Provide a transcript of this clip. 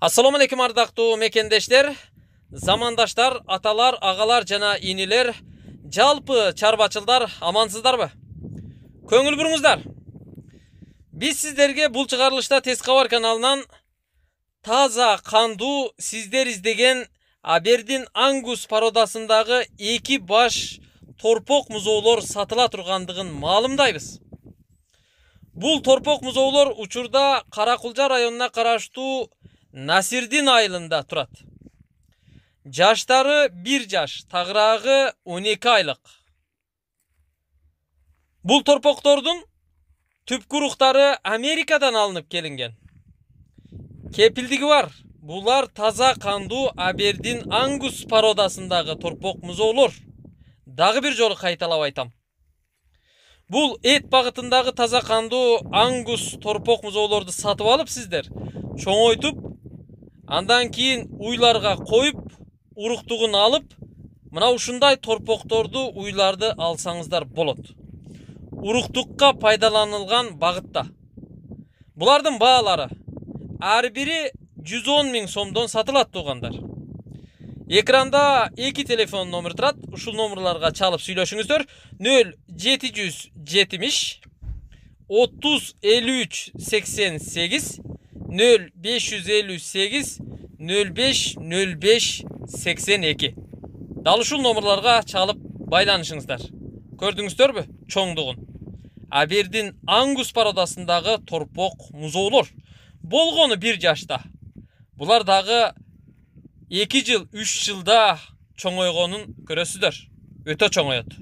Assalamu alaikum ардактуу мекендештер, замандаштар, аталар, агалар жана инилер, жалпы чарбачылдар, амансыздарбы? Көңүл буруңуздар. Биз сиздерге бул чыгарылышта Тез кабар каналынан таза, кандуу, сиздер издеген Абердин Ангус породасындагы 2 баш торпок музоолор сатыла тургандыгын маалымдайбыз. Бул торпок музоолор учурда Каракулжа районуна караштуу Насирдин айылында турат. Жаштары 1 жаш, тагыраагы 12 айлык. Бул торпоктордун түпкү уруктары Америкадан алынып келинген. Кепилдиги бар. Булар таза кандуу Абердин Ангус породасындагы торпок музоолор. Дагы бир жолу кайталап айтам. Бул эт багытындагы таза кандуу Ангус торпок музоолорду сатып алып сиздер чоңойтуп, андан кийин уйларга коюп, уруктугун алып, мына ушундай торпокторду уйларды алсаңыздар болот. Уруктукка пайдаланылган багытта. Булардын баалары ар бири 110 000 сомдон сатылат туугандар. Экранда 2 телефон номер турат. Ушул номерларга чалып сүйлөшүңүздөр. 0770 30 53 88 0558 05 05 82. Дал ушул номерларга чалып байланышыңыздар. Көрдүңүздөрбү чоңдугун? Абердин Ангус породасындагы торпок музоолор. Болгону 1 жашта. Булар дагы 2 жыл, 3 жылда чоңойгонун көрөсүздөр. Өтө чоңоет.